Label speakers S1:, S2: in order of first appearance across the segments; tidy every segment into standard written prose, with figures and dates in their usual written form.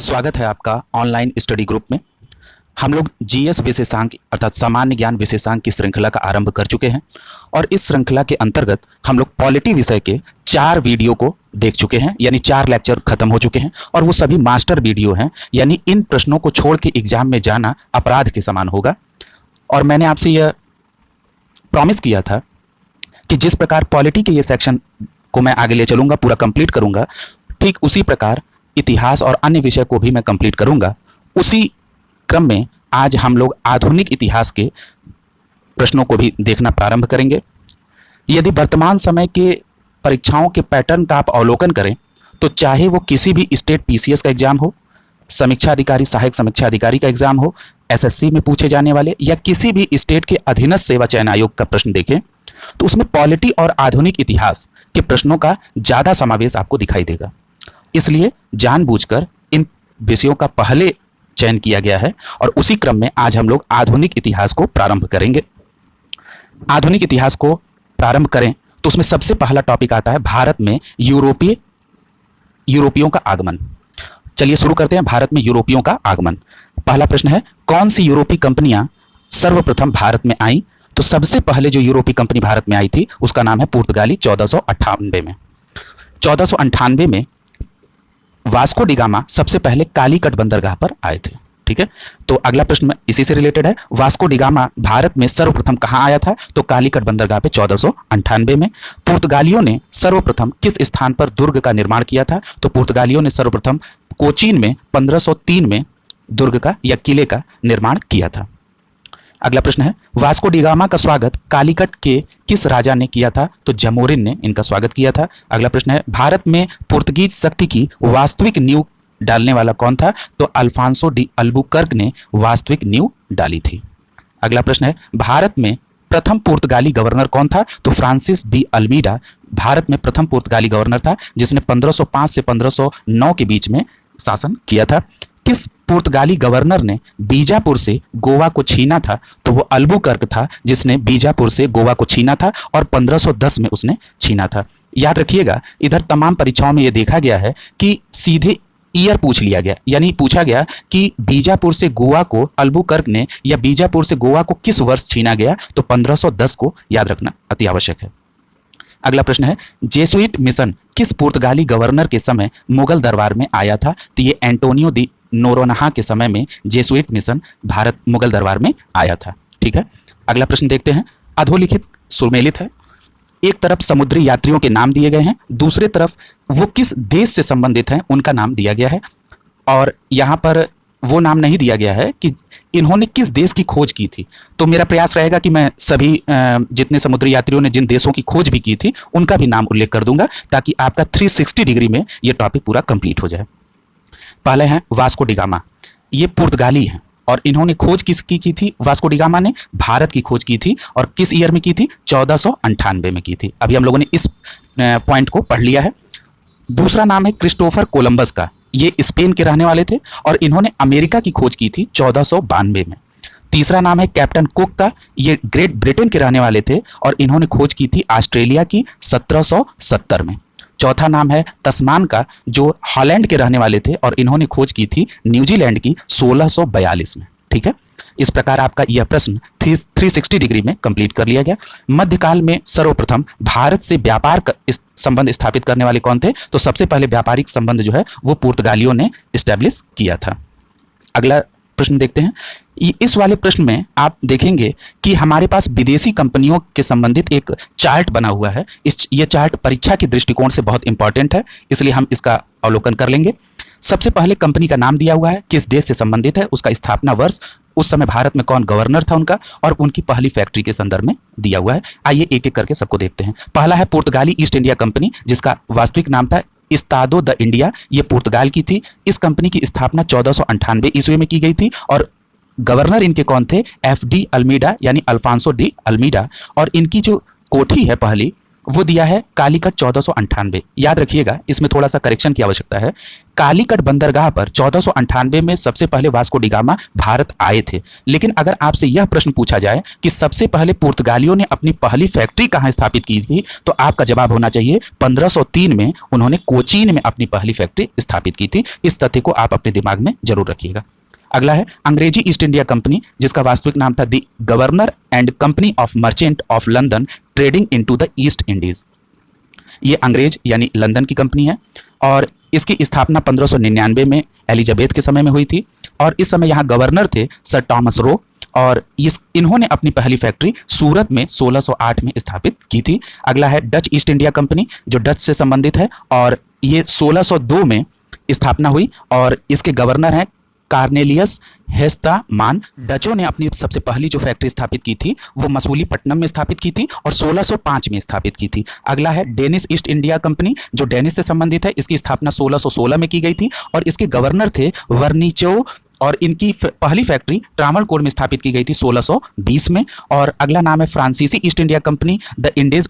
S1: स्वागत है आपका ऑनलाइन स्टडी ग्रुप में। हम लोग जीएस विशेषांक अर्थात सामान्य ज्ञान विशेषांक की श्रृंखला का आरंभ कर चुके हैं और इस श्रृंखला के अंतर्गत हम लोग पॉलिटी विषय के 4 वीडियो को देख चुके हैं, यानी 4 लेक्चर खत्म हो चुके हैं और वो सभी मास्टर वीडियो हैं, यानी इन प्रश्नों को छोड़ के एग्जाम में जाना अपराध के समान होगा। और मैंने आपसे यह प्रॉमिस किया था कि जिस प्रकार पॉलिटी के ये सेक्शन को मैं आगे ले चलूँगा, पूरा कंप्लीट करूँगा, ठीक उसी प्रकार इतिहास और अन्य विषय को भी मैं कंप्लीट करूँगा। उसी क्रम में आज हम लोग आधुनिक इतिहास के प्रश्नों को भी देखना प्रारंभ करेंगे। यदि वर्तमान समय के परीक्षाओं के पैटर्न का आप अवलोकन करें तो चाहे वो किसी भी स्टेट पीसीएस का एग्जाम हो, समीक्षा अधिकारी, सहायक समीक्षा अधिकारी का एग्जाम हो, एसएससी में पूछे जाने वाले या किसी भी स्टेट के अधीनस्थ सेवा चयन आयोग का प्रश्न देखें तो उसमें पॉलिटी और आधुनिक इतिहास के प्रश्नों का ज़्यादा समावेश आपको दिखाई देगा। इसलिए जानबूझकर इन विषयों का पहले चयन किया गया है और उसी क्रम में आज हम लोग आधुनिक इतिहास को प्रारंभ करेंगे। आधुनिक इतिहास को प्रारंभ करें तो उसमें सबसे पहला टॉपिक आता है भारत में यूरोपियों का आगमन। चलिए शुरू करते हैं। भारत में यूरोपियों का आगमन। पहला प्रश्न है, कौन सी यूरोपीय कंपनियां सर्वप्रथम भारत में आई? तो सबसे पहले जो यूरोपीय कंपनी भारत में आई थी उसका नाम है पुर्तगाली। 1498 में वास्को डी गामा सबसे पहले कालीकट बंदरगाह पर आए थे। ठीक है, तो अगला प्रश्न इसी से रिलेटेड है। वास्को डी गामा भारत में सर्वप्रथम कहां आया था? तो कालीकट बंदरगाह पे 1498 में। पुर्तगालियों ने सर्वप्रथम किस स्थान पर दुर्ग का निर्माण किया था? तो पुर्तगालियों ने सर्वप्रथम कोचीन में 1503 में दुर्ग का या किले का निर्माण किया था। अगला प्रश्न है, वास्को डी गामा का स्वागत कालीकट के किस राजा ने किया था? तो जमोरिन ने इनका स्वागत किया था। अगला प्रश्न है, भारत में पुर्तगीज शक्ति की वास्तविक नींव डालने वाला कौन था? तो अल्फांसो डी अल्बुकर्क ने वास्तविक नींव डाली थी। अगला प्रश्न है, भारत में प्रथम पुर्तगाली गवर्नर कौन था? तो फ्रांसिस डी अल्मीडा भारत में प्रथम पुर्तगाली गवर्नर था जिसने 1505 से 1509 के बीच में शासन किया था। किस पुर्तगाली गवर्नर ने बीजापुर से गोवा को छीना था? तो वो अल्बुकर्क था जिसने बीजापुर से गोवा को छीना था और 1510 में उसने छीना था। याद रखिएगा, इधर तमाम परीक्षाओं में ये देखा गया है कि सीधे ईयर पूछ लिया गया, यानी पूछा गया कि बीजापुर से गोवा को अल्बुकर्क ने या बीजापुर से गोवा को किस वर्ष छीना गया? तो 1510 को याद रखना अति आवश्यक है। अगला प्रश्न है, जेसुइट मिशन किस पुर्तगाली गवर्नर के समय मुगल दरबार में आया था? तो ये एंटोनियो दी नोरोन्हा के समय में जेसुइट मिशन भारत मुगल दरबार में आया था। ठीक है, अगला प्रश्न देखते हैं। अधोलिखित सुमेलित है। एक तरफ समुद्री यात्रियों के नाम दिए गए हैं, दूसरे तरफ वो किस देश से संबंधित हैं उनका नाम दिया गया है और यहाँ पर वो नाम नहीं दिया गया है कि इन्होंने किस देश की खोज की थी। तो मेरा प्रयास रहेगा कि मैं सभी जितने समुद्री यात्रियों ने जिन देशों की खोज भी की थी उनका भी नाम उल्लेख कर दूंगा ताकि आपका 360 डिग्री में ये टॉपिक पूरा कंप्लीट हो जाए। पहले हैं वास्को डी गामा। ये पुर्तगाली हैं और इन्होंने खोज किसकी की थी? वास्को डी गामा ने भारत की खोज की थी और किस ईयर में की थी? 1498 में की थी। अभी हम लोगों ने इस पॉइंट को पढ़ लिया है। दूसरा नाम है क्रिस्टोफर कोलंबस का। ये स्पेन के रहने वाले थे और इन्होंने अमेरिका की खोज की थी 1492 में। तीसरा नाम है कैप्टन कुक का। ये ग्रेट ब्रिटेन के रहने वाले थे और इन्होंने खोज की थी ऑस्ट्रेलिया की 1770 में। चौथा नाम है तस्मान का, जो हॉलैंड के रहने वाले थे और इन्होंने खोज की थी न्यूजीलैंड की 1642 में। ठीक है, इस प्रकार आपका यह प्रश्न 360 डिग्री में कंप्लीट कर लिया गया। मध्यकाल में सर्वप्रथम भारत से व्यापार संबंध स्थापित करने वाले कौन थे? तो सबसे पहले व्यापारिक संबंध जो है वो पुर्तगालियों ने स्टैब्लिश किया था। अगला प्रश्न देखते हैं। इस वाले प्रश्न में आप देखेंगे कि हमारे पास विदेशी कंपनियों के संबंधित एक चार्ट बना हुआ है। ये चार्ट परीक्षा के दृष्टिकोण से बहुत इंपॉर्टेंट है, इसलिए हम इसका अवलोकन कर लेंगे। सबसे पहले कंपनी का नाम दिया हुआ है, किस देश से संबंधित है, उसका स्थापना वर्ष, उस समय भारत में कौन गवर्नर था उनका और उनकी पहली फैक्ट्री के संदर्भ में दिया हुआ है। आइए एक एक करके सबको देखते हैं। पहला है पुर्तगाली ईस्ट इंडिया कंपनी, जिसका वास्तविक नाम था इस्तादो द इंडिया। ये पुर्तगाल की थी। इस कंपनी की स्थापना 1498 ईस्वी में की गई थी और गवर्नर इनके कौन थे? एफ डी अल्मीडा यानी अल्फांसो डी अल्मीडा। और इनकी जो कोठी है पहली वो दिया है कालीकट 1498। याद रखिएगा, इसमें थोड़ा सा करेक्शन की आवश्यकता है। कालीकट बंदरगाह पर 1498 में सबसे पहले वास्को डी गामा भारत आए थे। लेकिन अगर आपसे यह प्रश्न पूछा जाए कि सबसे पहले पुर्तगालियों ने अपनी पहली फैक्ट्री कहां स्थापित की थी, तो आपका जवाब होना चाहिए 1503 में उन्होंने कोचीन में अपनी पहली फैक्ट्री स्थापित की थी। इस तथ्य को आप अपने दिमाग में जरूर रखिएगा। अगला है अंग्रेजी ईस्ट इंडिया कंपनी, जिसका वास्तविक नाम था the governor and company of merchant of London trading into the east Indies. ये अंग्रेज यानी लंदन की कंपनी है और इसकी स्थापना 1599 में एलिजाबेथ के समय में हुई थी और इस समय यहाँ गवर्नर थे सर टॉमस रो और इन्होंने अपनी पहली फैक्ट्री सूरत में 1608 में स्थापित की थी। अगला है डच ईस्ट इंडिया कंपनी, जो डच से संबंधित है और ये 1602 में स्थापना हुई और इसके गवर्नर हैं कार्नेलियस हेस्तामान। डचों ने अपनी सबसे पहली जो फैक्ट्री स्थापित की थी वो मसूलीपट्टनम में स्थापित की थी और 1605 में स्थापित की थी। अगला है डेनिश ईस्ट इंडिया कंपनी, जो डेनिश से संबंधित है। इसकी स्थापना 1616 में की गई थी और इसके गवर्नर थे वर्निचो और इनकी पहली फैक्ट्री ट्रावणकोर में स्थापित की गई थी 1620 में। और अगला नाम है फ्रांसीसी ईस्ट इंडिया कंपनी, द इंडीज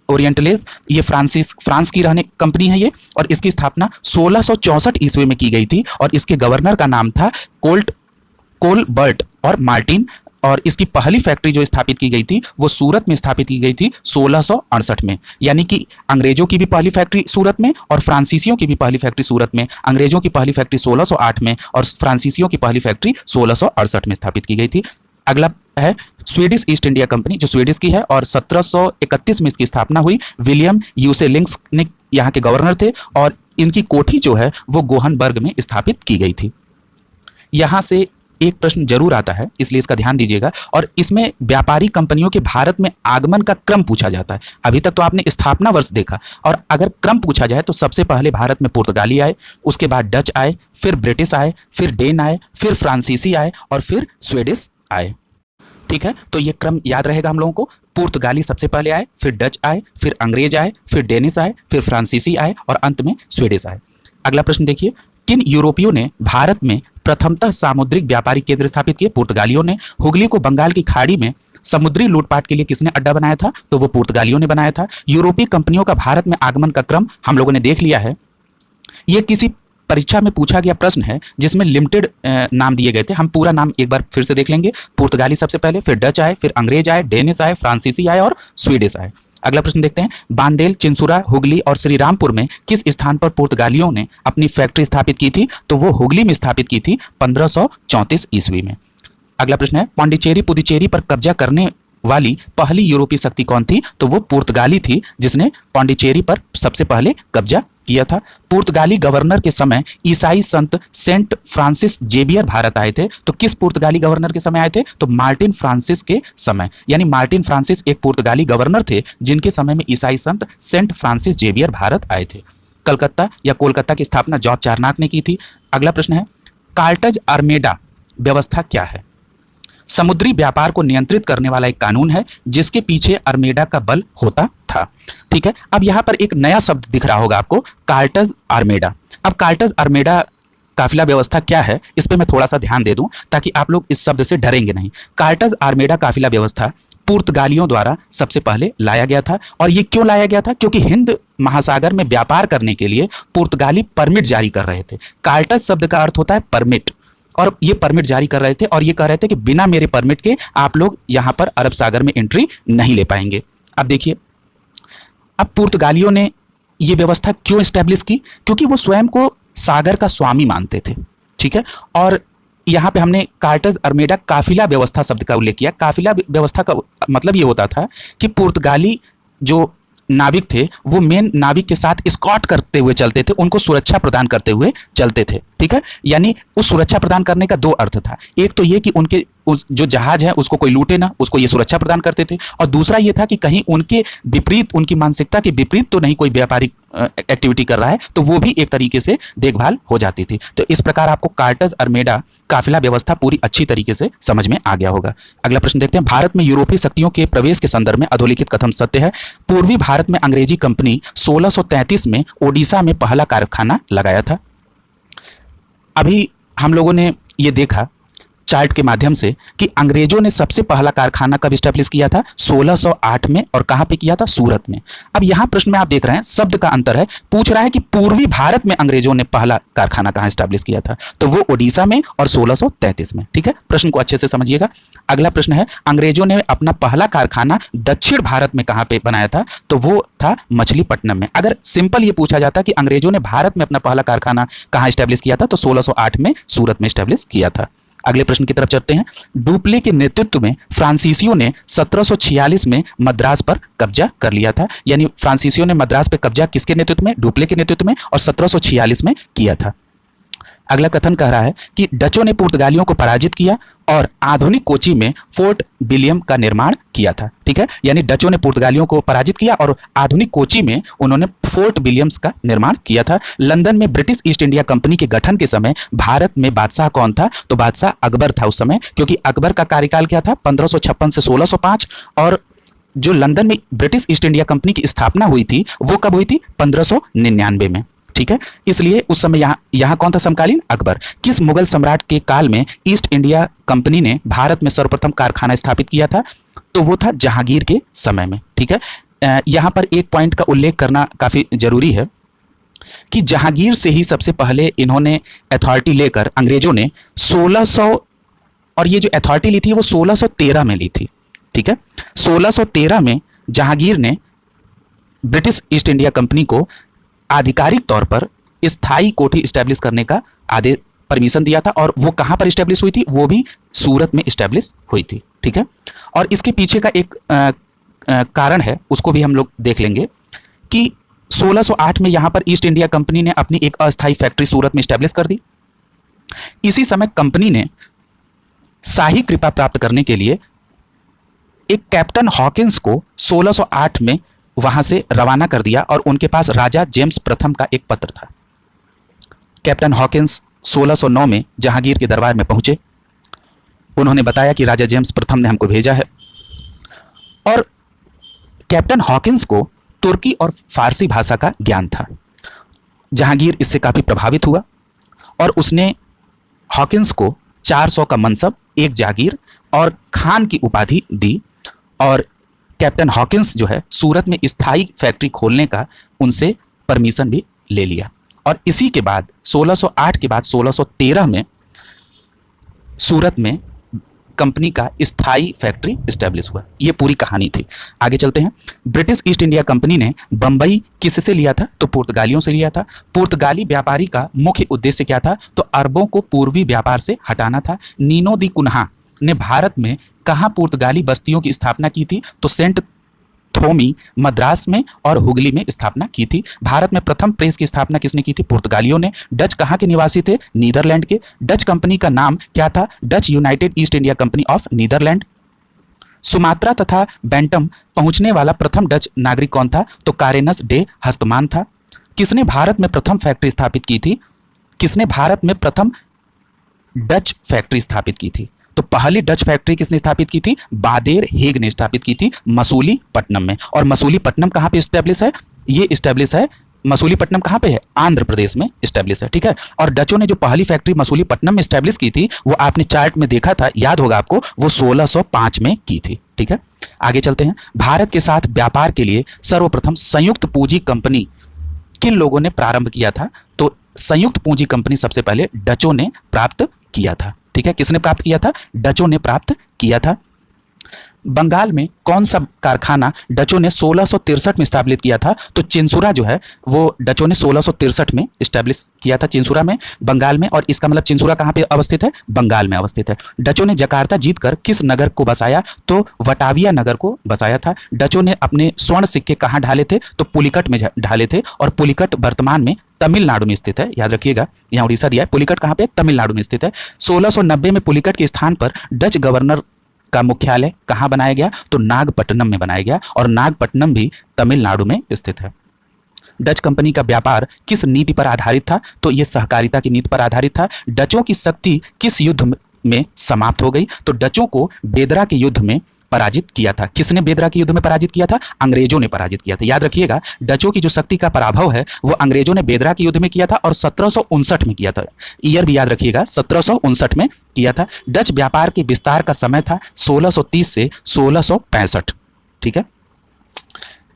S1: ओरिएंटलेज। ये फ्रांस की रहने कंपनी है ये और इसकी स्थापना 1664 ईस्वी में की गई थी और इसके गवर्नर का नाम था कोलबर्ट और मार्टिन और इसकी पहली फैक्ट्री जो स्थापित की गई थी वो सूरत में स्थापित की गई थी 1668 में। यानी कि अंग्रेजों की भी पहली फैक्ट्री सूरत में और फ्रांसीसियों की भी पहली फैक्ट्री सूरत में। अंग्रेजों की पहली फैक्ट्री 1608 में और फ्रांसीसियों की पहली फैक्ट्री 1668 में स्थापित की गई थी। अगला है स्वीडिश ईस्ट इंडिया कंपनी, जो स्वीडिश की है और 1731 में इसकी स्थापना हुई। विलियम यूसेलिंग्स ने यहाँ के गवर्नर थे और इनकी कोठी जो है वो गोहनबर्ग में स्थापित की गई थी। यहाँ से एक प्रश्न जरूर आता है, इसलिए इसका ध्यान दीजिएगा और इसमें व्यापारी कंपनियों के भारत में आगमन का क्रम पूछा जाता है। अभी तक तो आपने स्थापना वर्ष देखा और अगर क्रम पूछा जाए तो सबसे पहले भारत में पुर्तगाली आए, उसके बाद डच आए, फिर ब्रिटिश आए, फिर डेन आए, फिर फ्रांसीसी आए और फिर स्वीडिश आए। ठीक है, तो ये क्रम याद रहेगा हम लोगों को। पुर्तगाली सबसे पहले आए, फिर डच आए, फिर अंग्रेज आए, फिर डेनिश आए, फिर फ्रांसीसी आए और अंत में स्वीडिश आए। अगला प्रश्न देखिए, किन यूरोपियों ने भारत में प्रथमतः सामुद्रिक व्यापारिक केंद्र स्थापित किए? पुर्तगालियों ने। हुगली को बंगाल की खाड़ी में समुद्री लूटपाट के लिए किसने अड्डा बनाया था? तो वो पुर्तगालियों ने बनाया था। यूरोपीय कंपनियों का भारत में आगमन का क्रम हम लोगों ने देख लिया है। ये किसी परीक्षा में पूछा गया प्रश्न है जिसमें लिमिटेड नाम दिए गए थे। हम पूरा नाम एक बार फिर से देख लेंगे। पुर्तगाली सबसे पहले, फिर डच आए, फिर अंग्रेज आए, डेनिश आए, फ्रांसीसी आए और स्वीडिश आए। अगला प्रश्न देखते हैं, बांडेल, चिंसुरा, हुगली और श्रीरामपुर में किस स्थान पर पुर्तगालियों ने अपनी फैक्ट्री स्थापित की थी? तो वो हुगली में स्थापित की थी 1534 ईस्वी में। अगला प्रश्न है, पांडिचेरी पुदुचेरी पर कब्जा करने वाली पहली यूरोपीय शक्ति कौन थी? तो वो पुर्तगाली थी जिसने पांडिचेरी पर सबसे पहले कब्जा किया था। पुर्तगाली गवर्नर के समय ईसाई संत सेंट फ्रांसिस जेवियर भारत आए थे। तो किस पुर्तगाली गवर्नर के समय आए थे? तो मार्टिन फ्रांसिस के समय। यानी मार्टिन फ्रांसिस एक पुर्तगाली गवर्नर थे जिनके समय में ईसाई संत सेंट फ्रांसिस जेवियर भारत आए थे। कलकत्ता या कोलकाता की स्थापना जॉर्ज चारनाक ने की थी। अगला प्रश्न है, कार्टेज आर्मेडा व्यवस्था क्या है? समुद्री व्यापार को नियंत्रित करने वाला एक कानून है जिसके पीछे आर्मेडा का बल होता था। ठीक है, अब यहाँ पर एक नया शब्द दिख रहा होगा आपको, कार्टेज आर्मेडा। अब कार्टेज आर्मेडा काफिला व्यवस्था क्या है, इस पे मैं थोड़ा सा ध्यान दे दूं ताकि आप लोग इस शब्द से डरेंगे नहीं। कार्टेज आर्मेडा काफिला व्यवस्था पुर्तगालियों द्वारा सबसे पहले लाया गया था। और ये क्यों लाया गया था? क्योंकि हिंद महासागर में व्यापार करने के लिए पुर्तगाली परमिट जारी कर रहे थे। कार्टेज शब्द का अर्थ होता है परमिट और ये परमिट जारी कर रहे थे और ये कह रहे थे कि बिना मेरे परमिट के आप लोग यहाँ पर अरब सागर में एंट्री नहीं ले पाएंगे। अब देखिए, अब पुर्तगालियों ने ये व्यवस्था क्यों एस्टेब्लिश की? क्योंकि वो स्वयं को सागर का स्वामी मानते थे। ठीक है, और यहाँ पे हमने कार्टेज आर्मेडा काफिला व्यवस्था शब्द का उल्लेख किया। काफिला व्यवस्था का मतलब ये होता था कि पुर्तगाली जो नाविक थे वो मेन नाविक के साथ स्कॉट करते हुए चलते थे, उनको सुरक्षा प्रदान करते हुए चलते थे। ठीक है, यानी उस सुरक्षा प्रदान करने का दो अर्थ था। एक तो ये कि उनके जो जहाज है उसको कोई लूटे ना, उसको ये सुरक्षा प्रदान करते थे। और दूसरा ये था कि कहीं उनके विपरीत, उनकी मानसिकता के विपरीत तो नहीं कोई व्यापारिक एक्टिविटी कर रहा है, तो वो भी एक तरीके से देखभाल हो जाती थी। तो इस प्रकार आपको कार्टेज आर्मेडा काफिला व्यवस्था पूरी अच्छी तरीके से समझ में आ गया होगा। अगला प्रश्न देखते हैं, भारत में यूरोपीय शक्तियों के प्रवेश के संदर्भ में अधोलिखित कथन सत्य है? पूर्वी भारत में अंग्रेजी कंपनी 1633 में ओडिशा में पहला कारखाना लगाया था। अभी हम लोगों ने ये देखा चार्ट के माध्यम से कि अंग्रेजों ने सबसे पहला कारखाना कब स्टैब्लिश किया था? 1608 में। और कहां पे किया था? सूरत में। अब यहां प्रश्न में आप देख रहे हैं शब्द का अंतर है, पूछ रहा है कि पूर्वी भारत में अंग्रेजों ने पहला कारखाना कहां स्टैब्लिश किया था, तो वो ओडिशा में और 1633 में। ठीक है, प्रश्न को अच्छे से समझिएगा। अगला प्रश्न है, अंग्रेजों ने अपना पहला कारखाना दक्षिण भारत में कहां पे बनाया था, तो वो था मछलीपट्टनम में। अगर सिंपल ये पूछा जाता कि अंग्रेजों ने भारत में अपना पहला कारखाना कहां स्टैब्लिश किया था, तो 1608 में सूरत में स्टैब्लिश किया था। अगले प्रश्न की तरफ चलते हैं। डुप्ले के नेतृत्व में फ्रांसीसियों ने 1746 में मद्रास पर कब्जा कर लिया था। यानी फ्रांसीसियों ने मद्रास पर कब्जा किसके नेतृत्व में? डुप्ले के नेतृत्व में, और 1746 में किया था। अगला कथन कह रहा है कि डचों ने पुर्तगालियों को पराजित किया और आधुनिक कोची में फोर्ट विलियम का निर्माण किया था। ठीक है, यानी डचों ने पुर्तगालियों को पराजित किया और आधुनिक कोची में उन्होंने फोर्ट विलियम्स का निर्माण किया था। लंदन में ब्रिटिश ईस्ट इंडिया कंपनी के गठन के समय भारत में बादशाह कौन था? तो बादशाह अकबर था उस समय, क्योंकि अकबर का कार्यकाल क्या था? 1556 से 1605। और जो लंदन में ब्रिटिश ईस्ट इंडिया कंपनी की स्थापना हुई थी वो कब हुई थी? 1599 में। ठीक है, इसलिए उस समय यहां कौन था समकालीन? अकबर। किस मुगल सम्राट के काल में ईस्ट इंडिया कंपनी ने भारत में सर्वप्रथम कारखाना स्थापित किया था? तो वो था जहांगीर के समय में। ठीक है, यहां पर एक पॉइंट का उल्लेख करना काफी जरूरी है कि जहांगीर से ही सबसे पहले इन्होंने अथॉरिटी लेकर अंग्रेजों ने 1600, और ये जो अथॉरिटी ली थी वो 1613 में ली थी। ठीक है, 1613 में जहांगीर ने ब्रिटिश ईस्ट इंडिया कंपनी को आधिकारिक तौर पर स्थायी कोठी स्टैब्लिश करने का आदेश परमिशन दिया था, और वो कहां पर स्टैब्लिश हुई थी? वो भी सूरत में स्टैब्लिश हुई थी। ठीक है, और इसके पीछे का एक कारण है, उसको भी हम लोग देख लेंगे कि 1608 में यहां पर ईस्ट इंडिया कंपनी ने अपनी एक अस्थायी फैक्ट्री सूरत में स्टैब्लिश कर दी। इसी समय कंपनी ने शाही कृपा प्राप्त करने के लिए एक कैप्टन हॉकिंस को 1608 में वहां से रवाना कर दिया, और उनके पास राजा जेम्स प्रथम का एक पत्र था। कैप्टन हॉकिंस 1609 में जहांगीर के दरबार में पहुंचे। उन्होंने बताया कि राजा जेम्स प्रथम ने हमको भेजा है, और कैप्टन हॉकिंस को तुर्की और फारसी भाषा का ज्ञान था। जहांगीर इससे काफी प्रभावित हुआ और उसने हॉकिंस को 400 का मनसब, एक जागीर और खान की उपाधि दी, और कैप्टन हॉकिंस जो है सूरत में स्थायी फैक्ट्री खोलने का उनसे परमिशन भी ले लिया। और इसी के बाद 1608 के बाद 1613 में सूरत में कंपनी का स्थायी फैक्ट्री स्टैब्लिश हुआ। ये पूरी कहानी थी। आगे चलते हैं। ब्रिटिश ईस्ट इंडिया कंपनी ने बंबई किससे लिया था? तो पुर्तगालियों से लिया था। पुर्तगाली व्यापारी का मुख्य उद्देश्य क्या था? तो अरबों को पूर्वी व्यापार से हटाना था। नीनो दी कुन्हा ने भारत में कहां पुर्तगाली बस्तियों की स्थापना की थी? तो सेंट थोमी मद्रास में और हुगली में स्थापना की थी। भारत में प्रथम प्रेस की स्थापना किसने की थी? पुर्तगालियों ने। डच कहाँ के निवासी थे? नीदरलैंड के। डच कंपनी का नाम क्या था? Dutch United East India Company of Netherland. Sumatra तथा बैंटम पहुंचने वाला प्रथम डच नागरिक कौन था? तो कारेनस डे हस्तमान था। किसने भारत में प्रथम फैक्ट्री स्थापित की थी? किसने भारत में प्रथम डच फैक्ट्री स्थापित की थी? तो पहली डच फैक्ट्री किसने स्थापित की थी? बादेर हेग ने स्थापित की थी मसूलीपट्टनम में। और मसूलीपट्टनम कहां पे स्टैब्लिश है? ये स्टैब्लिश है, मसूलीपट्टनम कहां पे है? आंध्र प्रदेश में स्टैब्लिश है। ठीक है, और डचों ने जो पहली फैक्ट्री मसूलीपट्टनम में स्टैब्लिश की थी वो आपने चार्ट में देखा था, याद होगा आपको, वो 1605 में की थी। ठीक है, आगे चलते हैं। भारत के साथ व्यापार के लिए सर्वप्रथम संयुक्त पूंजी कंपनी किन लोगों ने प्रारंभ किया था? तो संयुक्त पूंजी कंपनी सबसे पहले डचों ने प्राप्त किया था। ठीक है, किसने प्राप्त किया था? डचों ने प्राप्त किया था। बंगाल में कौन सा कारखाना डचों ने 1663 में स्टैब्लिश किया था? तो चिंसुरा जो है वो डचों ने 1663 में स्टैब्लिश किया था, चिंसुरा में, बंगाल में। और इसका मतलब चिंसुरा कहाँ पे अवस्थित है? बंगाल में अवस्थित है। डचों ने जकार्ता जीतकर किस नगर को बसाया? तो वटाविया नगर को बसाया था। डचों ने अपने स्वर्ण सिक्के कहाँ ढाले थे? तो पुलिकट में ढाले थे, और पुलिकट वर्तमान में तमिलनाडु में स्थित है, याद रखिएगा, यहाँ उड़ीसा दिया है, पुलिकट कहाँ पे? तमिलनाडु में स्थित है। 1690 में पुलिकट के स्थान पर डच गवर्नर का मुख्यालय कहाँ बनाया गया? तो नागपट्टनम में बनाया गया, और नागपट्टनम भी तमिलनाडु में स्थित है। डच कंपनी का व्यापार किस नीति पर आधारित था? तो यह सहकारिता की नीति पर आधारित था। डचों की शक्ति किस युद्ध में समाप्त हो गई। तो डचों को बेदरा के युद्ध में पराजित किया था। किसने बेदरा के युद्ध में पराजित किया था? अंग्रेजों ने पराजित किया था। याद रखिएगा, डचों की जो शक्ति का पराभव है वो अंग्रेजों ने बेदरा के युद्ध में किया था और 1759 में किया था। ईयर भी याद रखिएगा, 1759 में किया था। डच व्यापार के विस्तार का समय था 1630 से 1665। ठीक है।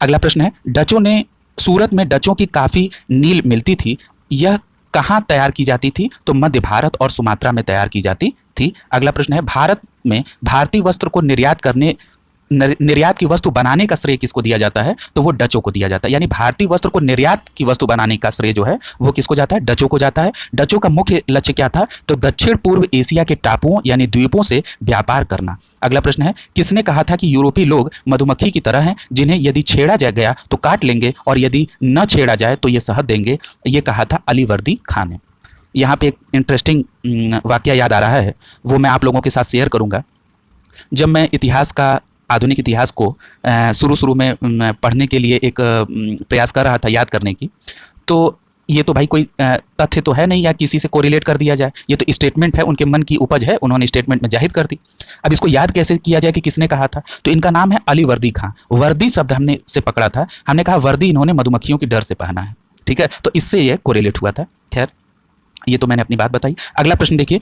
S1: अगला प्रश्न है, डचों ने सूरत में डचों की काफी नील मिलती थी, यह कहाँ तैयार की जाती थी? तो मध्य भारत और सुमात्रा में तैयार की जाती थी। अगला प्रश्न है, भारत में भारतीय वस्त्र को निर्यात की वस्तु बनाने का श्रेय किसको दिया जाता है? तो वो डचों को दिया जाता है। यानी भारतीय वस्त्र को निर्यात की वस्तु बनाने का श्रेय जो है वो किसको जाता है? डचों को जाता है। डचों का मुख्य लक्ष्य क्या था? तो दक्षिण पूर्व एशिया के टापुओं यानी द्वीपों से व्यापार करना। अगला प्रश्न है, किसने कहा था कि यूरोपीय लोग मधुमक्खी की तरह हैं, जिन्हें यदि छेड़ा गया तो काट लेंगे और यदि न छेड़ा जाए तो ये शहद देंगे? ये कहा था अलीवर्दी खान ने। यहाँ पे एक इंटरेस्टिंग वाकया याद आ रहा है, वो मैं आप लोगों के साथ शेयर करूंगा। जब मैं इतिहास का, आधुनिक इतिहास को शुरू में पढ़ने के लिए एक प्रयास कर रहा था याद करने की, तो ये तो भाई कोई तथ्य तो है नहीं या किसी से कोरिलेट कर दिया जाए, ये तो स्टेटमेंट है, उनके मन की उपज है, उन्होंने स्टेटमेंट में जाहिर कर दी। अब इसको याद कैसे किया जाए कि किसने कहा था? तो इनका नाम है अलीवर्दी खां। वर्दी शब्द हमने से पकड़ा था, हमने कहा वर्दी इन्होंने मधुमक्खियों की डर से पहना है। ठीक है, तो इससे ये कोरिलेट हुआ था। खैर, ये तो मैंने अपनी बात बताई। अगला प्रश्न देखिए,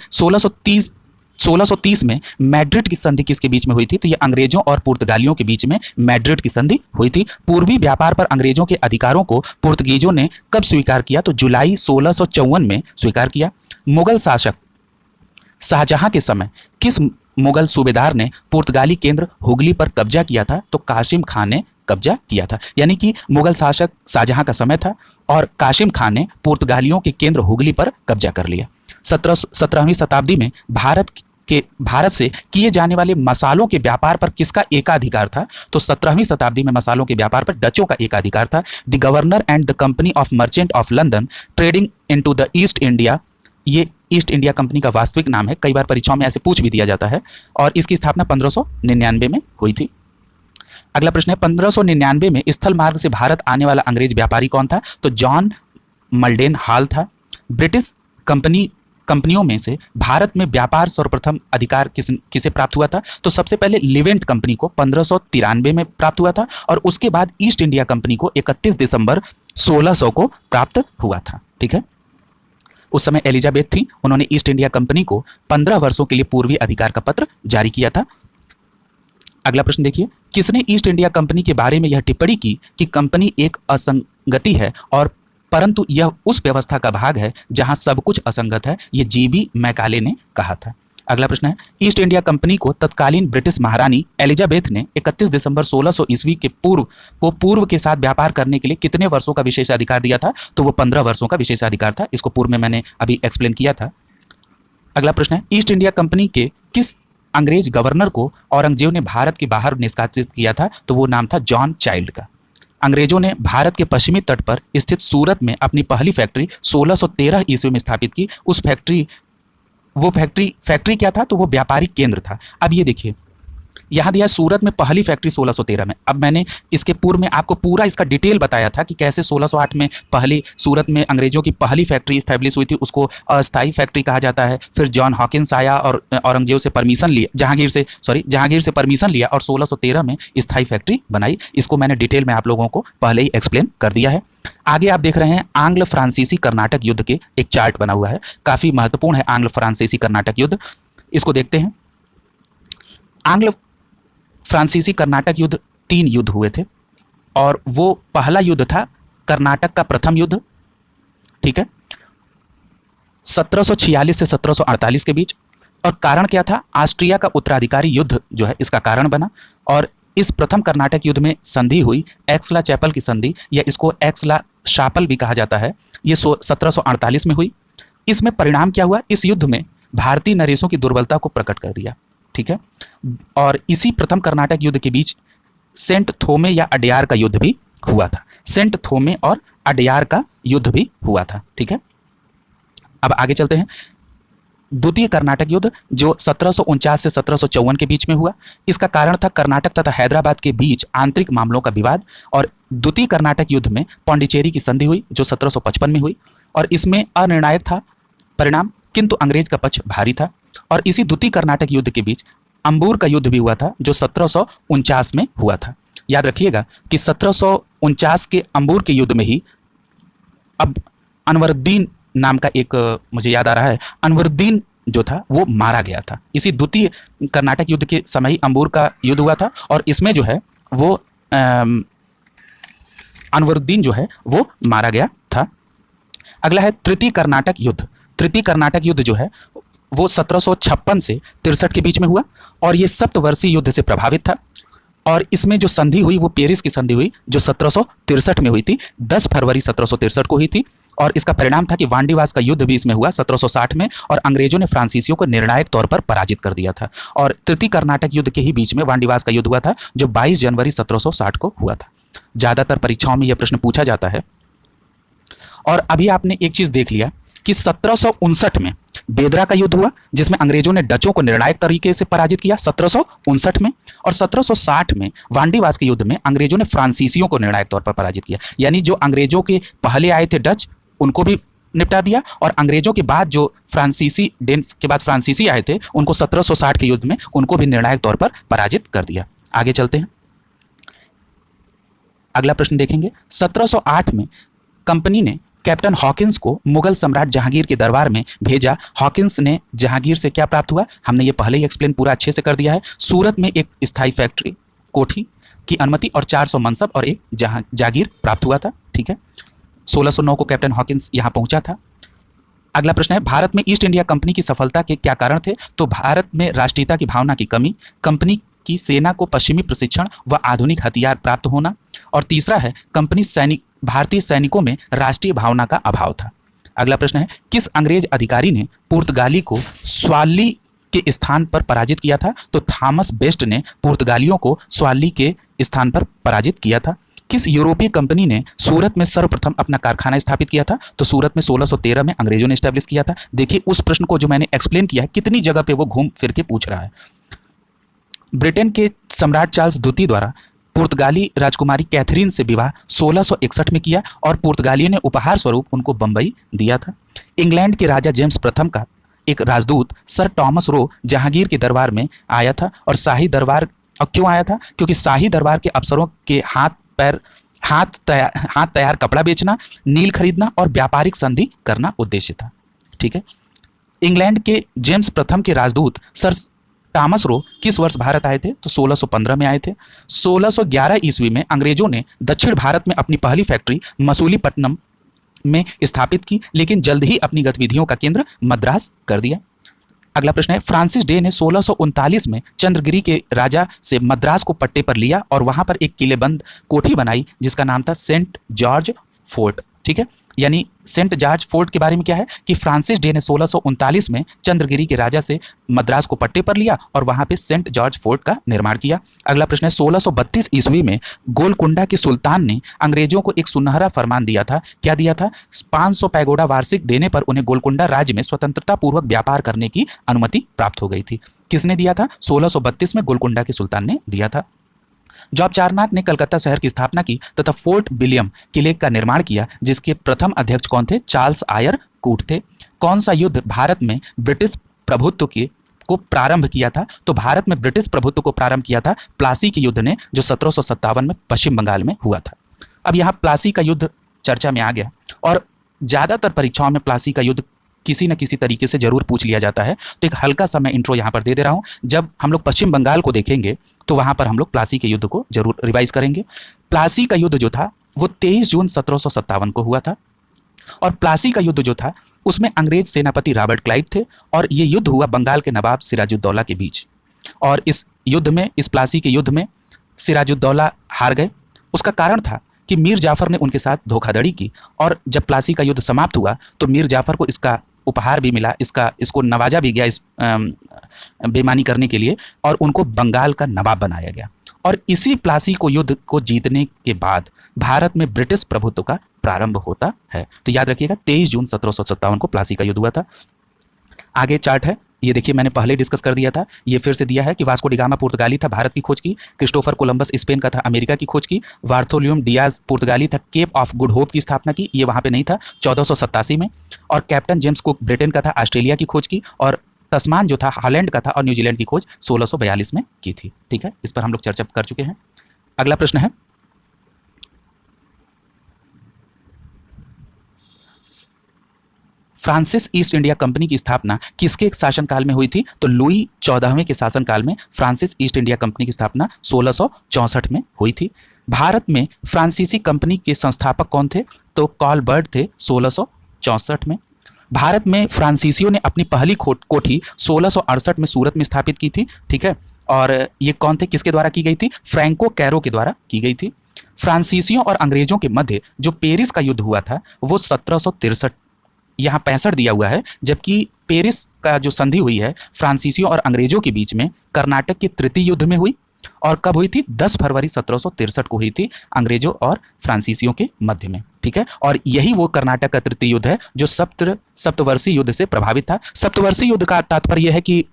S1: 1630 में मैड्रिड की संधि किसके बीच में हुई थी? तो ये अंग्रेजों और पुर्तगालियों के बीच में मैड्रिड की संधि हुई थी। पूर्वी व्यापार पर अंग्रेजों के अधिकारों को पुर्तगीजों ने कब स्वीकार किया? तो जुलाई 1654 में स्वीकार किया। मुगल शासक शाहजहां के समय किस मुगल सूबेदार ने पुर्तगाली केंद्र हुगली पर कब्जा किया था? तो कासिम खान ने कब्जा किया था। यानी कि मुगल शासक शाहजहां का समय था और कासिम खान ने पुर्तगालियों के केंद्र हुगली पर कब्जा कर लिया। 17वीं शताब्दी में भारत से किए जाने वाले मसालों के व्यापार पर किसका एकाधिकार था? तो 17वीं शताब्दी में मसालों के व्यापार पर डचों का एकाधिकार था। The governor and the company of merchant of London trading into the east India, ये ईस्ट इंडिया कंपनी का वास्तविक नाम है, कई बार परीक्षाओं में ऐसे पूछ भी दिया जाता है, और इसकी स्थापना 1599 में हुई थी। अगला प्रश्न है, 1599 में स्थल मार्ग से भारत आने वाला अंग्रेज व्यापारी कौन था? तो जॉन मल्डेन हॉल था। ब्रिटिश कंपनियों में से भारत में व्यापार सर्वप्रथम अधिकार किसे प्राप्त हुआ था? तो सबसे पहले लिवेंट कंपनी को 1593 में प्राप्त हुआ था और उसके बाद ईस्ट इंडिया कंपनी को 31 दिसंबर 1600 को प्राप्त हुआ था। ठीक है, उस समय एलिजाबेथ थी, उन्होंने ईस्ट इंडिया कंपनी को 15 वर्षों के लिए पूर्वी अधिकार का पत्र जारी किया था। अगला प्रश्न देखिए, किसने ईस्ट इंडिया कंपनी के बारे में यह टिप्पणी की कि कंपनी एक असंगति है और परंतु यह उस व्यवस्था का भाग है जहां सब कुछ असंगत है? ये जीबी मैकाले ने कहा था। अगला प्रश्न है, ईस्ट इंडिया कंपनी को तत्कालीन ब्रिटिश महारानी एलिजाबेथ ने 31 दिसंबर 1600 ईस्वी के पूर्व के साथ व्यापार करने के लिए कितने वर्षों का विशेषाधिकार दिया था? तो वो 15 वर्षों का विशेषाधिकार था। इसको पूर्व में मैंने अभी एक्सप्लेन किया था। अगला प्रश्न है, ईस्ट इंडिया कंपनी के किस अंग्रेज गवर्नर को औरंगजेब ने भारत के बाहर निष्कासित किया था? तो वो नाम था जॉन चाइल्ड का। अंग्रेजों ने भारत के पश्चिमी तट पर स्थित सूरत में अपनी पहली फैक्ट्री 1613 ईस्वी में स्थापित की। वो फैक्ट्री क्या था? तो वो व्यापारिक केंद्र था। अब ये देखिए, यहाँ दिया सूरत में पहली फैक्ट्री 1613 में। अब मैंने इसके पूर्व में आपको पूरा इसका डिटेल बताया था कि कैसे 1608 में पहली सूरत में अंग्रेजों की पहली फैक्ट्री इस्टेब्लिश हुई थी, उसको अस्थायी फैक्ट्री कहा जाता है। फिर जॉन हॉकिंस आया और औरंगजेब से परमिशन लिया, जहांगीर से परमिशन लिया और 1613 में स्थायी फैक्ट्री बनाई। इसको मैंने डिटेल में आप लोगों को पहले ही एक्सप्लेन कर दिया है। आगे आप देख रहे हैं आंग्ल फ्रांसीसी कर्नाटक युद्ध के एक चार्ट बना हुआ है, काफी महत्वपूर्ण है आंग्ल फ्रांसीसी कर्नाटक युद्ध। इसको देखते हैं। आंग्ल फ्रांसीसी कर्नाटक युद्ध 3 युद्ध हुए थे और वो पहला युद्ध था कर्नाटक का प्रथम युद्ध। ठीक है, 1746 से 1748 के बीच। और कारण क्या था? ऑस्ट्रिया का उत्तराधिकारी युद्ध जो है इसका कारण बना। और इस प्रथम कर्नाटक युद्ध में संधि हुई एक्सला चैपल की संधि, या इसको एक्सला शापल भी कहा जाता है। ये 1748 में हुई। इसमें परिणाम क्या हुआ? इस युद्ध में भारतीय नरेशों की दुर्बलता को प्रकट कर दिया। ठीक है, और इसी प्रथम कर्नाटक युद्ध के बीच सेंट थोमे या अडयार का युद्ध भी हुआ था। सेंट थोमे और अडयार का युद्ध भी हुआ था। ठीक है, अब आगे चलते हैं। द्वितीय कर्नाटक युद्ध जो 1749 से 1754 के बीच में हुआ, इसका कारण था कर्नाटक तथा हैदराबाद के बीच आंतरिक मामलों का विवाद। और द्वितीय कर्नाटक युद्ध में पौंडीचेरी की संधि हुई जो 1755 में हुई और इसमें अनिर्णायक था परिणाम। किंतु अंग्रेज का पक्ष भारी था और इसी द्वितीय कर्नाटक युद्ध के बीच अंबूर का युद्ध भी हुआ था जो 1749 में हुआ था। याद रखिएगा कि 1749 के अंबूर के युद्ध में ही अब अनवरुद्दीन नाम का एक मुझे याद आ रहा है, अनवरुद्दीन जो था वो मारा गया था। इसी द्वितीय कर्नाटक युद्ध के समय ही अंबूर का युद्ध हुआ था और इसमें जो है वो अनवरुद्दीन जो है वो मारा गया था। अगला है तृतीय कर्नाटक युद्ध। तृतीय कर्नाटक युद्ध जो है वो 1756 से 63 के बीच में हुआ और ये सप्तवर्षीय युद्ध से प्रभावित था और इसमें जो संधि हुई वो पेरिस की संधि हुई जो 1763 में हुई थी, 10 फरवरी 1763 को हुई थी और इसका परिणाम था कि वांडीवास का युद्ध भी इसमें हुआ 1760 में और अंग्रेजों ने फ्रांसीसियों को निर्णायक तौर पर पराजित कर दिया था। और तृतीय कर्नाटक युद्ध के ही बीच में वांडीवास का युद्ध हुआ था जो 22 जनवरी 1760 को हुआ था। ज़्यादातर परीक्षाओं में यह प्रश्न पूछा जाता है। और अभी आपने एक चीज़ देख लिया कि 1759 में बेदरा का युद्ध हुआ जिसमें अंग्रेजों ने डचों को निर्णायक तरीके से पराजित किया 1759 में, और 1760 में वांडीवास के युद्ध में अंग्रेजों ने फ्रांसीसियों को निर्णायक तौर पर पराजित किया। यानी जो अंग्रेजों के पहले आए थे डच उनको भी निपटा दिया और अंग्रेजों के बाद जो फ्रांसीसी डेन के बाद फ्रांसीसी आए थे उनको 1760 के युद्ध में उनको भी निर्णायक तौर पर पराजित कर दिया। आगे चलते हैं, अगला प्रश्न देखेंगे। 1708 में कंपनी ने कैप्टन हॉकिंस को मुगल सम्राट जहांगीर के दरबार में भेजा। हॉकिंस ने जहांगीर से क्या प्राप्त हुआ, हमने ये पहले ही एक्सप्लेन पूरा अच्छे से कर दिया है। सूरत में एक स्थायी फैक्ट्री कोठी की अनुमति और 400 मनसब और एक जागीर प्राप्त हुआ था। ठीक है, 1609 को कैप्टन हॉकिंस यहाँ पहुंचा था। अगला प्रश्न है, भारत में ईस्ट इंडिया कंपनी की सफलता के क्या कारण थे? तो भारत में राष्ट्रीयता की भावना की कमी, कंपनी की सेना को पश्चिमी प्रशिक्षण व आधुनिक हथियार प्राप्त होना, और तीसरा है कंपनी भारतीय सैनिकों में राष्ट्रीय भावना का अभाव था। अगला प्रश्न है, किस अंग्रेज अधिकारी ने पुर्तगाली को स्वाली के स्थान पर पराजित किया था? तो थॉमस बेस्ट ने पुर्तगालियों को स्वाली के स्थान पर पराजित किया था। किस यूरोपीय कंपनी ने सूरत में सर्वप्रथम अपना कारखाना स्थापित किया था? तो सूरत में 1613 में अंग्रेजों ने स्टैब्लिश किया था। देखिए उस प्रश्न को जो मैंने एक्सप्लेन किया है कितनी जगह पे वो घूम फिर के पूछ रहा है। ब्रिटेन के सम्राट चार्ल्स द्वितीय द्वारा पुर्तगाली राजकुमारी कैथरीन से विवाह 1661 में किया और पुर्तगालियों ने उपहार स्वरूप उनको बंबई दिया था। इंग्लैंड के राजा जेम्स प्रथम का एक राजदूत सर टॉमस रो जहांगीर के दरबार में आया था और शाही दरबार क्यों आया था? क्योंकि शाही दरबार के अफसरों के हाथ तैयार कपड़ा बेचना, नील खरीदना और व्यापारिक संधि करना उद्देश्य था। ठीक है, इंग्लैंड के जेम्स प्रथम के राजदूत सर टॉमस रो किस वर्ष भारत आए थे? तो 1615 में आए थे। 1611 ईस्वी में अंग्रेजों ने दक्षिण भारत में अपनी पहली फैक्ट्री मसूलीपट्टनम में स्थापित की, लेकिन जल्द ही अपनी गतिविधियों का केंद्र मद्रास कर दिया। अगला प्रश्न है, फ्रांसिस डे ने 1639 में चंद्रगिरी के राजा से मद्रास को पट्टे पर लिया और वहां पर एक किलेबंद कोठी बनाई जिसका नाम था सेंट जॉर्ज फोर्ट। ठीक है, यानी सेंट जॉर्ज फोर्ट के बारे में क्या है कि फ्रांसिस डे ने 1639 में चंद्रगिरी के राजा से मद्रास को पट्टे पर लिया और वहां पे सेंट जॉर्ज फोर्ट का निर्माण किया। अगला प्रश्न है, 1632 ईस्वी में गोलकुंडा के सुल्तान ने अंग्रेजों को एक सुनहरा फरमान दिया था। क्या दिया था? 500 पैगोडा वार्षिक देने पर उन्हें गोलकुंडा राज्य में स्वतंत्रता पूर्वक व्यापार करने की अनुमति प्राप्त हो गई थी। किसने दिया था? 1632 में गोलकुंडा के सुल्तान ने दिया था। जॉब चारनाक ने कलकत्ता शहर की स्थापना की तथा फोर्ट विलियम किले का निर्माण किया जिसके प्रथम अध्यक्ष कौन थे? चार्ल्स आयर कूट थे। कौन सा युद्ध भारत में ब्रिटिश प्रभुत्व को प्रारंभ किया था? तो भारत में ब्रिटिश प्रभुत्व को प्रारंभ किया था प्लासी के युद्ध ने जो 1757 में पश्चिम बंगाल में हुआ था। अब यहाँ प्लासी का युद्ध चर्चा में आ गया और ज़्यादातर परीक्षाओं में प्लासी का युद्ध किसी न किसी तरीके से जरूर पूछ लिया जाता है। तो एक हल्का सा मैं इंट्रो यहाँ पर दे रहा हूँ। जब हम लोग पश्चिम बंगाल को देखेंगे तो वहाँ पर हम लोग प्लासी के युद्ध को जरूर रिवाइज करेंगे। प्लासी का युद्ध जो था वो 23 जून 1757 को हुआ था और प्लासी का युद्ध जो था उसमें अंग्रेज सेनापति रॉबर्ट क्लाइव थे और ये युद्ध हुआ बंगाल के नवाब सिराजुद्दौला के बीच। और इस युद्ध में, इस प्लासी के युद्ध में सिराजुद्दौला हार गए। उसका कारण था कि मीर जाफर ने उनके साथ धोखाधड़ी की और जब प्लासी का युद्ध समाप्त हुआ तो मीर जाफर को इसका उपहार भी मिला, इसको नवाजा भी गया इस बेईमानी करने के लिए और उनको बंगाल का नवाब बनाया गया। और इसी प्लासी को युद्ध को जीतने के बाद भारत में ब्रिटिश प्रभुत्व का प्रारंभ होता है। तो याद रखिएगा 23 जून 1757 को प्लासी का युद्ध हुआ था। आगे चार्ट है, ये देखिए मैंने पहले डिस्कस कर दिया था, ये फिर से दिया है कि वास्को डी गामा पुर्तगाली था, भारत की खोज की। क्रिस्टोफर कोलंबस स्पेन का था, अमेरिका की खोज की। बार्थोलोम्यू डियाज पुर्तगाली था, केप ऑफ गुड होप की स्थापना की, ये वहाँ पे नहीं था, 1487 में। और कैप्टन जेम्स कुक ब्रिटेन का था, ऑस्ट्रेलिया की खोज की। और तस्मान जो था हॉलैंड का था, और न्यूजीलैंड की खोज 1642 में की थी। ठीक है, इस पर हम लोग चर्चा कर चुके हैं। अगला प्रश्न है, फ्रांसिस ईस्ट इंडिया कंपनी की स्थापना किसके शासनकाल में हुई थी? तो लुई 14वें के शासनकाल में फ्रांसिस ईस्ट इंडिया कंपनी की स्थापना 1664 में हुई थी। भारत में फ्रांसीसी कंपनी के संस्थापक कौन थे? तो कॉलबर्ट थे 1664 में। भारत में फ्रांसीसियों ने अपनी पहली कोठी 1668 में सूरत में स्थापित की थी। ठीक है, और ये कौन थे, किसके द्वारा की गई थी? फ्रैंको कैरो के द्वारा की गई थी। फ्रांसीसियों और अंग्रेजों के मध्य जो पेरिस का युद्ध हुआ था वो 1763, यहाँ 65 दिया हुआ है, जबकि पेरिस का जो संधि हुई है फ्रांसीसियों और अंग्रेजों के बीच में कर्नाटक के तृतीय युद्ध में हुई। और कब हुई थी? 10 फरवरी 1763 को हुई थी, अंग्रेजों और फ्रांसीसियों के मध्य में। ठीक है, और यही वो कर्नाटक का तृतीय युद्ध है जो सप्तवर्षीय युद्ध से प्रभावित था। सप्तवर्षीय युद्ध का तात्पर्य यह है कि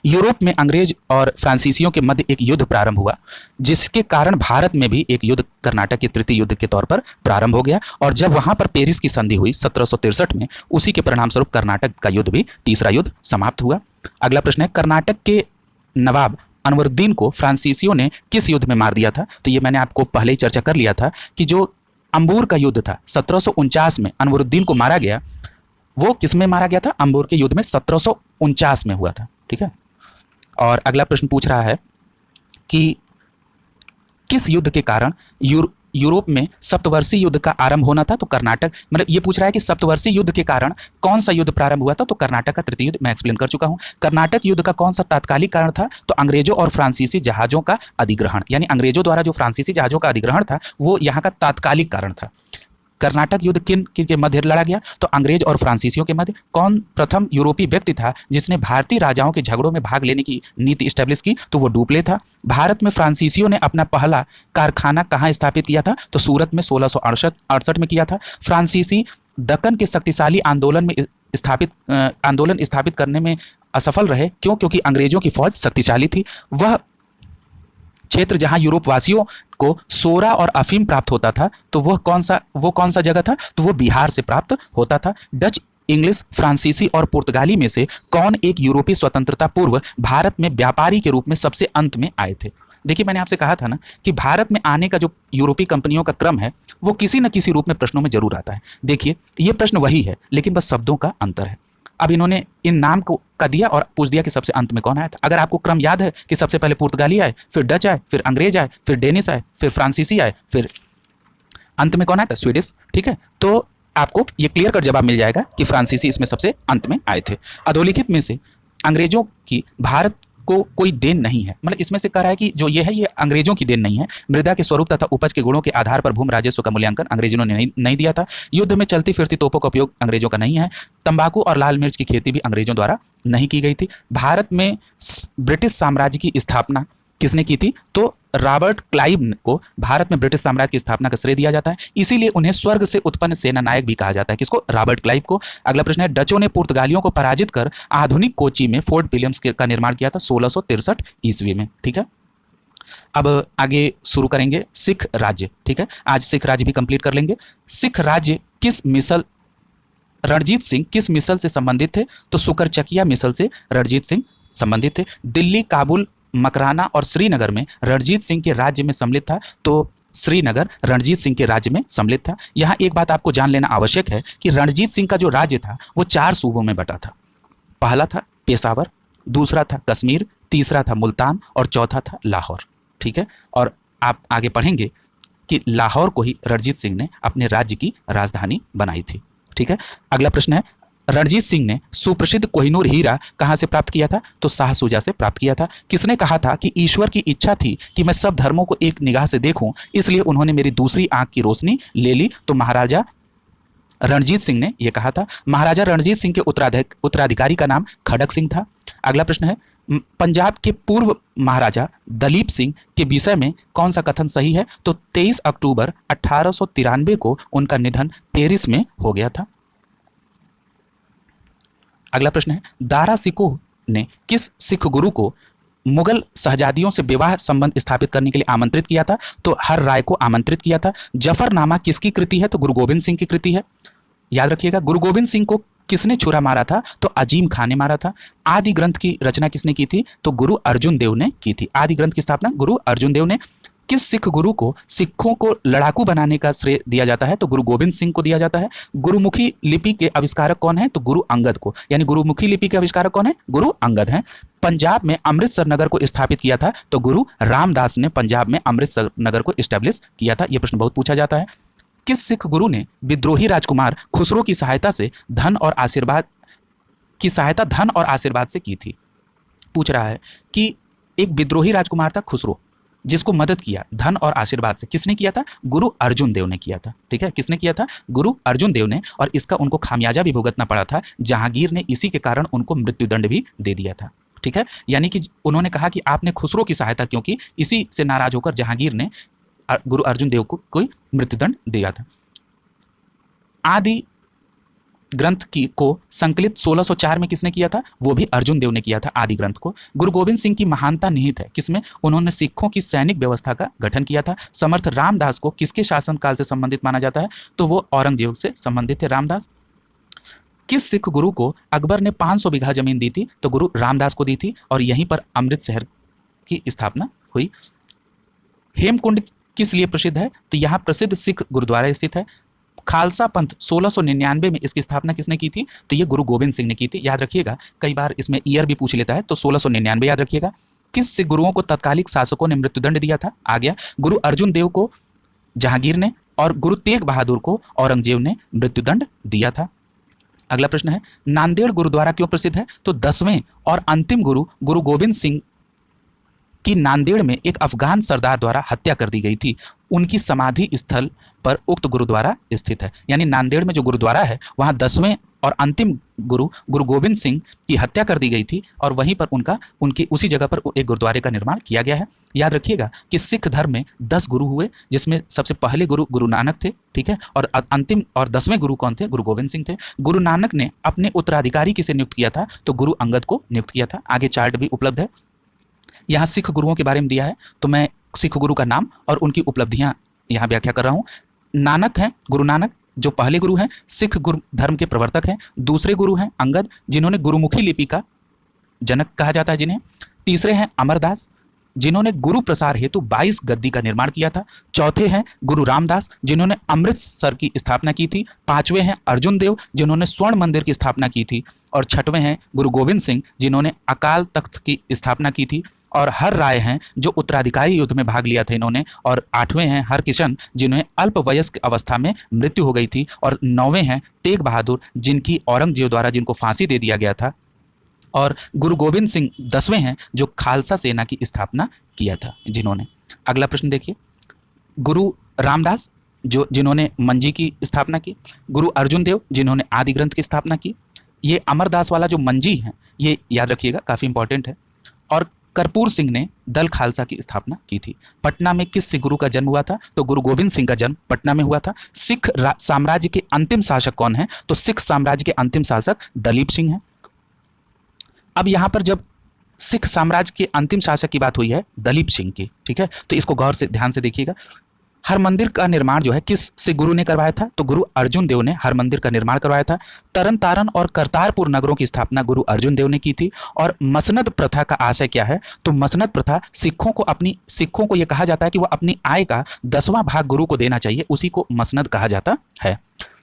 S1: यूरोप में अंग्रेज और फ्रांसीसियों के मध्य एक युद्ध प्रारंभ हुआ, जिसके कारण भारत में भी एक युद्ध कर्नाटक के तृतीय युद्ध के तौर पर प्रारंभ हो गया। और जब वहां पर पेरिस की संधि हुई 1763 में, उसी के परिणाम स्वरूप कर्नाटक का युद्ध भी, तीसरा युद्ध, समाप्त हुआ। अगला प्रश्न है, कर्नाटक के नवाब अनवरुद्दीन को फ्रांसीसियों ने किस युद्ध में मार दिया था? तो ये मैंने आपको पहले ही चर्चा कर लिया था कि जो अंबूर का युद्ध था 1749 में अनवरुद्दीन को मारा गया, वो किस में मारा गया था? अंबूर के युद्ध में 1749 में हुआ था। ठीक है, और अगला प्रश्न पूछ रहा है कि किस युद्ध के कारण यूरोप में सप्तवर्षीय युद्ध का आरंभ होना था? तो कर्नाटक, मतलब ये पूछ रहा है कि सप्तवर्षीय युद्ध के कारण कौन सा युद्ध प्रारंभ हुआ था? तो कर्नाटक का तृतीय युद्ध, मैं एक्सप्लेन कर चुका हूं। कर्नाटक युद्ध का कौन सा तात्कालिक कारण था? तो अंग्रेजों और फ्रांसीसी जहाजों का अधिग्रहण, यानी अंग्रेजों द्वारा जो फ्रांसीसी जहाजों का अधिग्रहण था वो यहाँ का तात्कालिक कारण था। कर्नाटक युद्ध किन किन के मध्य लड़ा गया? तो अंग्रेज और फ्रांसीसियों के मध्य। कौन प्रथम यूरोपीय व्यक्ति था जिसने भारतीय राजाओं के झगड़ों में भाग लेने की नीति स्टैब्लिश की? तो वो डुप्ले था। भारत में फ्रांसीसियों ने अपना पहला कारखाना कहाँ स्थापित किया था? तो सूरत में 1668 में किया था। फ्रांसीसी दक्कन के शक्तिशाली आंदोलन स्थापित करने में असफल रहे। क्यों? क्योंकि अंग्रेजों की फौज शक्तिशाली थी। वह क्षेत्र जहां यूरोप वासियों को सोरा और अफीम प्राप्त होता था, तो वो कौन सा जगह था? तो वो बिहार से प्राप्त होता था। डच, इंग्लिश, फ्रांसीसी और पुर्तगाली में से कौन एक यूरोपीय स्वतंत्रता पूर्व भारत में व्यापारी के रूप में सबसे अंत में आए थे? देखिए मैंने आपसे कहा था ना कि भारत में आने का जो यूरोपीय कंपनियों का क्रम है वो किसी न किसी रूप में प्रश्नों में जरूर आता है। देखिए ये प्रश्न वही है, लेकिन बस शब्दों का अंतर है। अब इन्होंने इन नाम को का दिया और पूछ दिया कि सबसे अंत में कौन आया था। अगर आपको क्रम याद है कि सबसे पहले पुर्तगाली आए, फिर डच आए, फिर अंग्रेज आए, फिर डेनिश आए, फिर फ्रांसीसी आए, फिर अंत में कौन आया था? स्वीडिश। ठीक है, तो आपको ये क्लियर कट जवाब मिल जाएगा कि फ्रांसीसी इसमें सबसे अंत में आए थे। अधोलिखित में से अंग्रेजों की भारत को कोई देन नहीं है, मतलब इसमें से कह रहा है कि जो ये है ये अंग्रेजों की देन नहीं है। मृदा के स्वरूप तथा उपज के गुणों के आधार पर भूमि राजस्व का मूल्यांकन अंग्रेजों ने नहीं दिया था। युद्ध में चलती फिरती तोपों का उपयोग अंग्रेजों का नहीं है। तंबाकू और लाल मिर्च की खेती भी अंग्रेजों द्वारा नहीं की गई थी। भारत में ब्रिटिश साम्राज्य की स्थापना किसने की थी? तो रॉबर्ट क्लाइव को भारत में ब्रिटिश साम्राज्य की स्थापना का श्रेय दिया जाता है, इसीलिए उन्हें स्वर्ग से उत्पन्न सेना नायक भी कहा जाता है। किसको? रॉबर्ट क्लाइव को। अगला प्रश्न है, डचों ने पुर्तगालियों को पराजित कर आधुनिक कोची में फोर्ट विलियम्स का निर्माण किया था 1663 ईस्वी में। ठीक है, अब आगे शुरू करेंगे सिख राज्य। ठीक है, आज सिख राज्य भी कंप्लीट कर लेंगे। सिख राज्य किस मिसल, रणजीत सिंह किस मिसल से संबंधित थे? तो सुकरचकिया मिसल से रणजीत सिंह संबंधित थे। दिल्ली, काबुल, मकराना और श्रीनगर में रणजीत सिंह के राज्य में सम्मिलित था, तो श्रीनगर रणजीत सिंह के राज्य में सम्मिलित था। यहाँ एक बात आपको जान लेना आवश्यक है कि रणजीत सिंह का जो राज्य था वो 4 सूबों में बटा था। पहला था पेशावर, दूसरा था कश्मीर, तीसरा था मुल्तान और चौथा था लाहौर। ठीक है, और आप आगे पढ़ेंगे कि लाहौर को ही रणजीत सिंह ने अपने राज्य की राजधानी बनाई थी। ठीक है, अगला प्रश्न है, रणजीत सिंह ने सुप्रसिद्ध कोहिनूर हीरा कहां से प्राप्त किया था? तो शाहसुजा से प्राप्त किया था। किसने कहा था कि ईश्वर की इच्छा थी कि मैं सब धर्मों को एक निगाह से देखूं, इसलिए उन्होंने मेरी दूसरी आंख की रोशनी ले ली? तो महाराजा रणजीत सिंह ने यह कहा था। महाराजा रणजीत सिंह के उत्तराधिकारी का नाम खड़क सिंह था। अगला प्रश्न है, पंजाब के पूर्व महाराजा दलीप सिंह के विषय में कौन सा कथन सही है? तो 23 अक्टूबर 1893 को उनका निधन पेरिस में हो गया था। अगला प्रश्न है, दारा सिकोह ने किस सिख गुरु को मुगल शहजादियों से विवाह संबंध स्थापित करने के लिए आमंत्रित किया था? तो हर राय को आमंत्रित किया था। जफरनामा किसकी कृति है? तो गुरु गोविंद सिंह की कृति है। याद रखिएगा, गुरु गोविंद सिंह को किसने छुरा मारा था? तो अजीम खान ने मारा था। आदि ग्रंथ की रचना किसने की थी? तो गुरु अर्जुन देव ने की थी। आदि ग्रंथ की स्थापना गुरु अर्जुन देव ने। किस सिख गुरु को सिखों को लड़ाकू बनाने का श्रेय दिया जाता है? तो गुरु गोविंद सिंह को दिया जाता है। गुरुमुखी लिपि के आविष्कारक कौन है? तो गुरु अंगद को, यानी गुरुमुखी लिपि के आविष्कारक कौन है? गुरु अंगद हैं। पंजाब में अमृतसर नगर को स्थापित किया था? तो गुरु रामदास ने पंजाब में अमृतसर नगर को स्टैब्लिश किया था। यह प्रश्न बहुत पूछा जाता है। किस सिख गुरु ने विद्रोही राजकुमार खुसरो की सहायता धन और आशीर्वाद से की थी? पूछ रहा है कि एक विद्रोही राजकुमार था खुसरो, जिसको मदद किया धन और आशीर्वाद से, किसने किया था? गुरु अर्जुन देव ने किया था। ठीक है, किसने किया था? गुरु अर्जुन देव ने। और इसका उनको खामियाजा भी भुगतना पड़ा था। जहांगीर ने इसी के कारण उनको मृत्युदंड भी दे दिया था। ठीक है, यानी कि उन्होंने कहा कि आपने खुसरो की सहायता क्यों की, इसी से नाराज होकर जहांगीर ने गुरु अर्जुन देव को कोई मृत्युदंड दिया था। आदि ग्रंथ को संकलित 1604 में किसने किया था? वो भी अर्जुन देव ने किया था आदि ग्रंथ को। गुरु गोविंद सिंह की महानता निहित है किसमें? उन्होंने सिखों की सैनिक व्यवस्था का गठन किया था। समर्थ रामदास को किसके शासनकाल से संबंधित माना जाता है? तो वो औरंगजेब से संबंधित थे रामदास। किस सिख गुरु को अकबर ने 500 बीघा जमीन दी थी? तो गुरु रामदास को दी थी और यहीं पर अमृत शहर की स्थापना हुई। हेमकुंड किस लिए प्रसिद्ध है? तो यहाँ प्रसिद्ध सिख गुरुद्वारा स्थित है। खालसा पंथ 1699 में इसकी स्थापना किसने की थी? तो ये गुरु गोविंद सिंह ने की थी। याद रखिएगा, कई बार इसमें ईयर भी पूछ लेता है, तो 1699 याद रखिएगा। किस सिख गुरुओं को तत्कालिक शासकों ने मृत्युदंड दिया था? आ गया, गुरु अर्जुन देव को जहांगीर ने और गुरु तेग बहादुर को औरंगजेब ने मृत्युदंड दिया था। अगला प्रश्न है, नांदेड़ गुरुद्वारा क्यों प्रसिद्ध है? तो 10वें और अंतिम गुरु गुरु गोविंद सिंह कि नांदेड़ में एक अफगान सरदार द्वारा हत्या कर दी गई थी। उनकी समाधि स्थल पर उक्त गुरुद्वारा स्थित है। यानी नांदेड़ में जो गुरुद्वारा है वहाँ 10वें और अंतिम गुरु गुरु गोविंद सिंह की हत्या कर दी गई थी और वहीं पर उनकी उसी जगह पर एक गुरुद्वारे का निर्माण किया गया है। याद रखिएगा कि सिख धर्म में 10 गुरु हुए, जिसमें सबसे पहले गुरु गुरु नानक थे। ठीक है, और अंतिम और 10वें गुरु कौन थे? गुरु गोविंद सिंह थे। गुरु नानक ने अपने उत्तराधिकारी किसे नियुक्त किया था? तो गुरु अंगद को नियुक्त किया था। आगे चार्ट भी उपलब्ध है। यहाँ सिख गुरुओं के बारे में दिया है, तो मैं सिख गुरु का नाम और उनकी उपलब्धियां यहाँ व्याख्या कर रहा हूँ। नानक हैं, गुरु नानक जो पहले गुरु हैं, सिख गुरु धर्म के प्रवर्तक हैं। दूसरे गुरु हैं अंगद, जिन्होंने गुरुमुखी लिपि का जनक कहा जाता है जिन्हें। तीसरे हैं अमरदास, जिन्होंने गुरु प्रसार हेतु 22 गद्दी का निर्माण किया था। चौथे हैं गुरु रामदास, जिन्होंने अमृतसर की स्थापना की थी। पांचवें हैं अर्जुन देव, जिन्होंने स्वर्ण मंदिर की स्थापना की थी। और छठवें हैं गुरु गोविंद सिंह, जिन्होंने अकाल तख्त की स्थापना की थी। और हर राय हैं जो उत्तराधिकारी युद्ध में भाग लिया था इन्होंने। और 8वें हैं हरकिशन, जिन्हें अल्प वयस्क अवस्था में मृत्यु हो गई थी। और 9वें हैं तेग बहादुर, जिनकी औरंगजेब द्वारा जिनको फांसी दे दिया गया था। और गुरु गोविंद सिंह 10वें हैं जो खालसा सेना की स्थापना किया था जिन्होंने। अगला प्रश्न देखिए, गुरु रामदास जिन्होंने मंजी की स्थापना की। गुरु अर्जुन देव जिन्होंने आदि ग्रंथ की स्थापना की। ये अमरदास वाला जो मंजी है ये याद रखिएगा, काफ़ी इंपॉर्टेंट है। और कर्पूर सिंह ने दल खालसा की स्थापना की थी। पटना में किस सिख गुरु का जन्म हुआ था? तो गुरु गोविंद सिंह का जन्म पटना में हुआ था। सिख साम्राज्य के अंतिम शासक कौन है? तो सिख साम्राज्य के अंतिम शासक दलीप सिंह हैं। अब यहाँ पर जब सिख साम्राज्य के अंतिम शासक की बात हुई है दलीप सिंह की, ठीक है, तो इसको गौर से ध्यान से देखिएगा। हर मंदिर का निर्माण जो है किस सिख गुरु ने करवाया था? तो गुरु अर्जुन देव ने हर मंदिर का निर्माण करवाया था। तरन तारण और करतारपुर नगरों की स्थापना गुरु अर्जुन देव ने की थी। और मसनद प्रथा का आशय क्या है? तो मसनद प्रथा सिखों को यह कहा जाता है कि वह अपनी आय का 10वां भाग गुरु को देना चाहिए, उसी को मसनद कहा जाता है।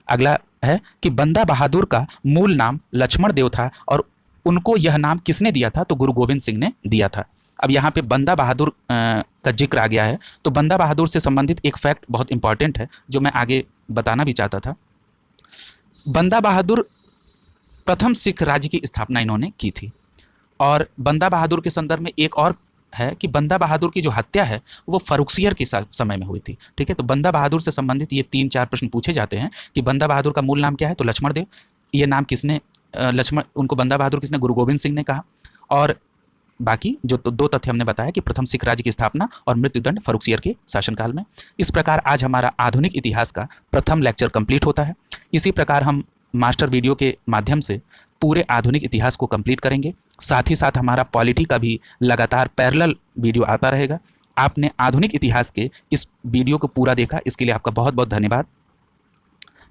S1: अगला है कि बंदा बहादुर का मूल नाम लक्ष्मण देव था और उनको यह नाम किसने दिया था? तो गुरु गोविंद सिंह ने दिया था। अब यहाँ पे बंदा बहादुर का जिक्र आ गया है, तो बंदा बहादुर से संबंधित एक फैक्ट बहुत इंपॉर्टेंट है जो मैं आगे बताना भी चाहता था। बंदा बहादुर प्रथम सिख राज्य की स्थापना इन्होंने की थी। और बंदा बहादुर के संदर्भ में एक और है कि बंदा बहादुर की जो हत्या है वो फर्रुखसियर के समय में हुई थी। ठीक है, तो बंदा बहादुर से संबंधित ये 3-4 प्रश्न पूछे जाते हैं कि बंदा बहादुर का मूल नाम क्या है? तो लक्ष्मण देव। ये नाम किसने उनको बंदा बहादुर किसने? गुरु गोविंद सिंह ने कहा। और बाकी जो 2 तथ्य हमने बताया कि प्रथम सिख राज्य की स्थापना और मृत्युदंड फर्रुखसियर के शासनकाल में। इस प्रकार आज हमारा आधुनिक इतिहास का प्रथम लेक्चर कंप्लीट होता है। इसी प्रकार हम मास्टर वीडियो के माध्यम से पूरे आधुनिक इतिहास को कंप्लीट करेंगे। साथ ही साथ हमारा पॉलिटी का भी लगातार पैरेलल वीडियो आता रहेगा। आपने आधुनिक इतिहास के इस वीडियो को पूरा देखा, इसके लिए आपका बहुत बहुत धन्यवाद।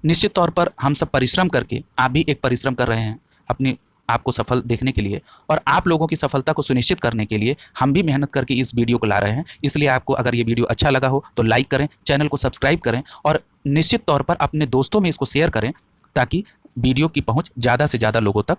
S1: निश्चित तौर पर हम सब परिश्रम करके, आप भी एक परिश्रम कर रहे हैं अपनी आपको सफल देखने के लिए, और आप लोगों की सफलता को सुनिश्चित करने के लिए हम भी मेहनत करके इस वीडियो को ला रहे हैं। इसलिए आपको अगर ये वीडियो अच्छा लगा हो तो लाइक करें, चैनल को सब्सक्राइब करें और निश्चित तौर पर अपने दोस्तों में इसको शेयर करें ताकि वीडियो की पहुंच ज़्यादा से ज़्यादा लोगों तक